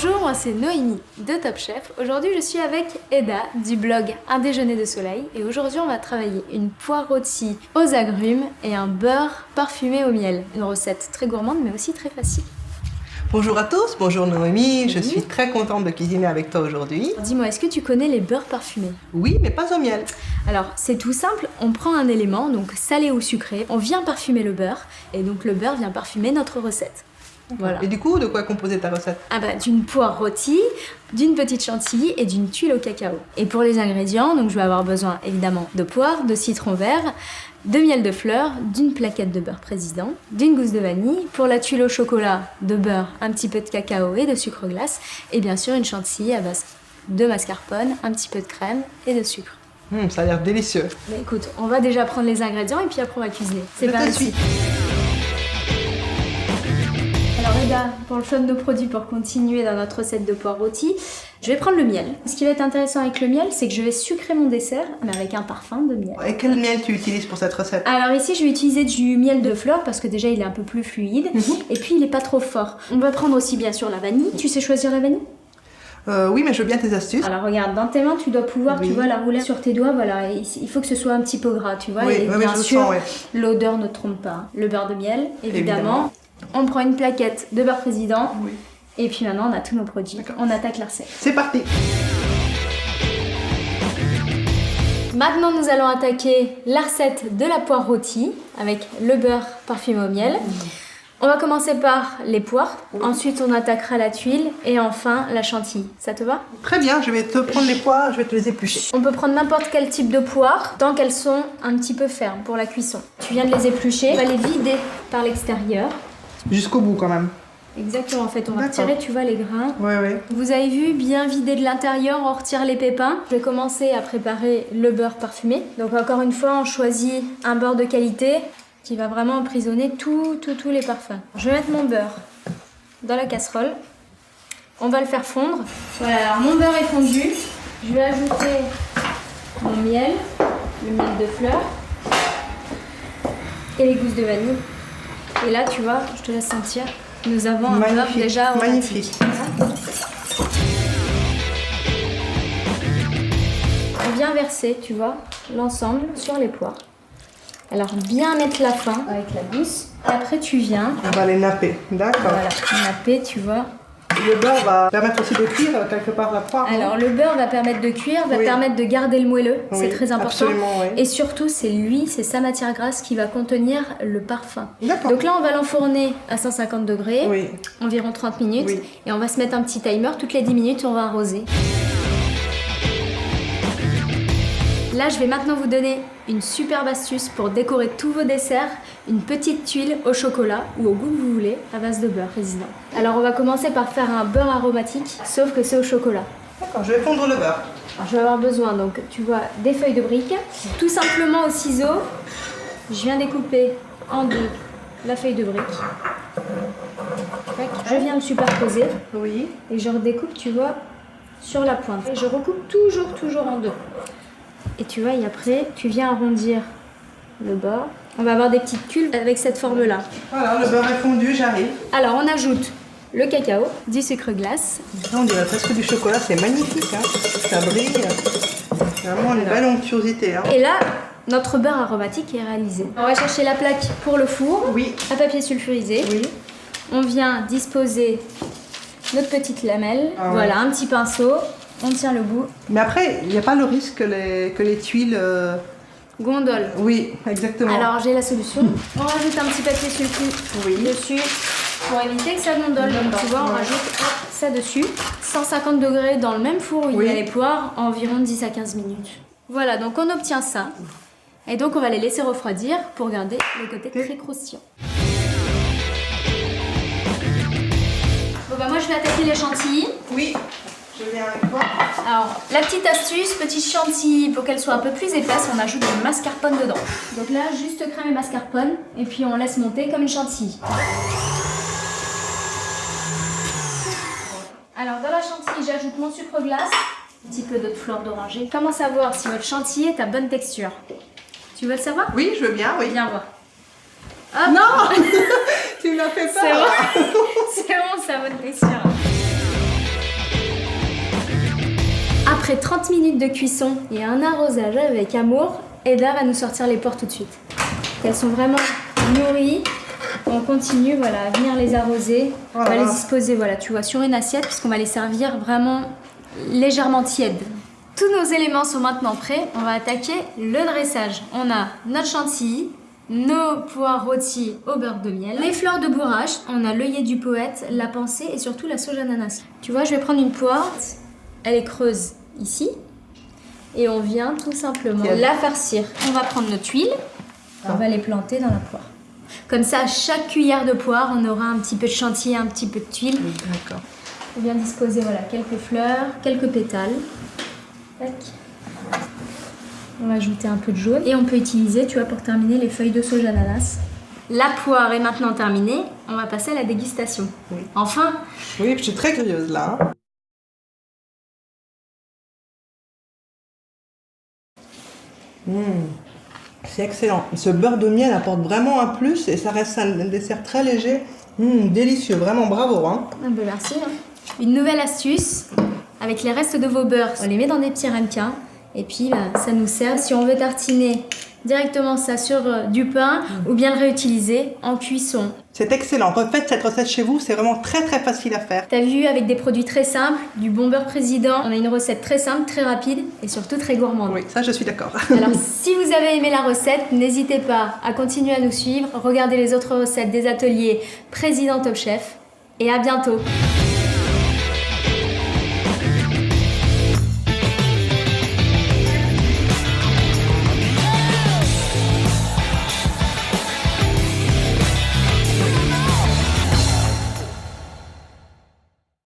Bonjour, moi c'est Noémie de Top Chef. Aujourd'hui je suis avec Eda du blog Un déjeuner de soleil et aujourd'hui on va travailler une poire rôtie aux agrumes et un beurre parfumé au miel. Une recette très gourmande mais aussi très facile. Bonjour à tous, bonjour Noémie, je suis très contente de cuisiner avec toi aujourd'hui. Dis-moi, est-ce que tu connais les beurres parfumés? Oui, mais pas au miel. Alors c'est tout simple, on prend un élément, donc salé ou sucré, on vient parfumer le beurre et donc le beurre vient parfumer notre recette. Voilà. Et du coup, de quoi est composée ta recette? D'une poire rôtie, d'une petite chantilly et d'une tuile au cacao. Et pour les ingrédients, donc je vais avoir besoin évidemment de poire, de citron vert, de miel de fleurs, d'une plaquette de beurre président, d'une gousse de vanille, pour la tuile au chocolat, de beurre, un petit peu de cacao et de sucre glace, et bien sûr une chantilly à base de mascarpone, un petit peu de crème et de sucre. Ça a l'air délicieux. Mais écoute, on va déjà prendre les ingrédients et puis après on va cuisiner. C'est parti. Alors Eda, pour le choix de nos produits pour continuer dans notre recette de poire rôtie, je vais prendre le miel. Ce qui va être intéressant avec le miel, c'est que je vais sucrer mon dessert, mais avec un parfum de miel. Et quel miel tu utilises pour cette recette? Alors ici, je vais utiliser du miel de fleurs parce que déjà il est un peu plus fluide et puis il est pas trop fort. On va prendre aussi bien sûr la vanille. Tu sais choisir la vanille? Oui, mais je veux bien tes astuces. Alors regarde, dans tes mains, tu dois pouvoir, tu vois, la rouler sur tes doigts, voilà. Et il faut que ce soit un petit peu gras, tu vois. Oui, et oui, bien je sûr, sens, ouais. l'odeur ne trompe pas. Le beurre de miel, évidemment. On prend une plaquette de beurre président. Oui. Et puis maintenant, on a tous nos produits. On attaque la recette. C'est parti. Maintenant, nous allons attaquer la recette de la poire rôtie avec le beurre parfumé au miel. On va commencer par les poires, ensuite on attaquera la tuile et enfin la chantilly. Ça te va? Très bien, je vais te prendre les poires, je vais te les éplucher. On peut prendre n'importe quel type de poires tant qu'elles sont un petit peu fermes pour la cuisson. Tu viens de les éplucher, on va les vider par l'extérieur. Jusqu'au bout quand même. Exactement, en fait, on va retirer, tu vois, les grains. Oui, oui. Vous avez vu, bien vider de l'intérieur, on retire les pépins. Je vais commencer à préparer le beurre parfumé. Donc encore une fois, on choisit un beurre de qualité qui va vraiment emprisonner tous les parfums. Je vais mettre mon beurre dans la casserole. On va le faire fondre. Voilà, alors mon beurre est fondu. Je vais ajouter mon miel, le miel de fleurs et les gousses de vanille. Et là, tu vois, je te laisse sentir, nous avons un beurre déjà aromatique. Magnifique. On vient verser, tu vois, l'ensemble sur les poires. Alors, bien mettre la fin avec la gousse. Et après, tu viens. On va les napper, d'accord. Voilà, napper, tu vois. Le beurre va permettre aussi de cuire quelque part la poire. Alors, le beurre va permettre de cuire, va permettre de garder le moelleux. Oui, c'est très important. Absolument, oui. Et surtout, c'est lui, c'est sa matière grasse qui va contenir le parfum. D'accord. Donc là, on va l'enfourner à 150 degrés, Oui. environ 30 minutes. Oui. Et on va se mettre un petit timer. Toutes les 10 minutes, on va arroser. Là, je vais maintenant vous donner une superbe astuce pour décorer tous vos desserts. Une petite tuile au chocolat ou au goût que vous voulez, à base de beurre président. Alors, on va commencer par faire un beurre aromatique, sauf que c'est au chocolat. D'accord, je vais fondre le beurre. Alors, je vais avoir besoin, donc, tu vois, des feuilles de briques. Tout simplement au ciseau, je viens découper en deux la feuille de brique. Je viens le superposer. Oui. Et je redécoupe, tu vois, sur la pointe. Et je recoupe toujours en deux. Et tu vois, et après, tu viens arrondir le bord. On va avoir des petites cuves avec cette forme-là. Voilà, le beurre est fondu, j'arrive. Alors, on ajoute le cacao, du sucre glace. Là, on dirait presque du chocolat, c'est magnifique. Hein. Ça brille. Vraiment une belle onctuosité. Hein. Et là, notre beurre aromatique est réalisé. On va chercher la plaque pour le four. Oui. À papier sulfurisé. Oui. On vient disposer notre petite lamelle. Ah ouais. Voilà, un petit pinceau. On tient le bout. Mais après, il n'y a pas le risque que les tuiles... Gondole. Oui, exactement. Alors j'ai la solution. On rajoute un petit papier sulfure dessus pour éviter que ça gondole. Donc tu vois, on rajoute ça dessus. 150 degrés dans le même four où il y a les poires, environ 10 à 15 minutes. Voilà, donc on obtient ça. Et donc on va les laisser refroidir pour garder le côté très croustillant. Bon bah moi je vais attaquer les chantilly. Oui, je viens avec toi. Alors, la petite astuce, petite chantilly, pour qu'elle soit un peu plus épaisse, on ajoute du mascarpone dedans. Donc là, juste crème et mascarpone, et puis on laisse monter comme une chantilly. Alors, dans la chantilly, j'ajoute mon sucre glace, un petit peu d'eau de fleur d'oranger. Comment savoir si votre chantilly est à bonne texture? Tu veux le savoir? Oui, je veux bien, oui. Viens voir. Hop. Non. Tu me l'as fait peur. C'est bon, c'est bon, c'est à bonne texture. Après 30 minutes de cuisson et un arrosage avec amour, Eda va nous sortir les poires tout de suite. Elles sont vraiment nourries. On continue voilà, à venir les arroser. On va les disposer voilà, tu vois, sur une assiette puisqu'on va les servir vraiment légèrement tièdes. Tous nos éléments sont maintenant prêts. On va attaquer le dressage. On a notre chantilly, nos poires rôties au beurre de miel, les fleurs de bourrache, on a l'œillet du poète, la pensée et surtout la sauge ananas. Tu vois, je vais prendre une poire, elle est creuse ici et on vient tout simplement la farcir. On va prendre notre huile, on va les planter dans la poire. Comme ça, à chaque cuillère de poire, on aura un petit peu de chantilly, un petit peu de tuile. D'accord. On vient disposer voilà, quelques fleurs, quelques pétales. Tac. On va ajouter un peu de jaune et on peut utiliser, tu vois, pour terminer, les feuilles de sauge ananas. La poire est maintenant terminée, on va passer à la dégustation. Oui. Enfin! Oui, je suis très curieuse là. C'est excellent. Ce beurre de miel apporte vraiment un plus et ça reste un dessert très léger. Délicieux, vraiment bravo. Hein. Ah ben merci. Hein. Une nouvelle astuce, avec les restes de vos beurres, on les met dans des petits ramequins. Et puis, ça nous sert si on veut tartiner directement ça sur du pain ou bien le réutiliser en cuisson. C'est excellent. Refaites cette recette chez vous, c'est vraiment très très facile à faire. T'as vu, avec des produits très simples, du bon beurre président, on a une recette très simple, très rapide et surtout très gourmande. Oui, ça je suis d'accord. Alors, si vous avez aimé la recette, n'hésitez pas à continuer à nous suivre, regardez les autres recettes des ateliers Président Top Chef et à bientôt.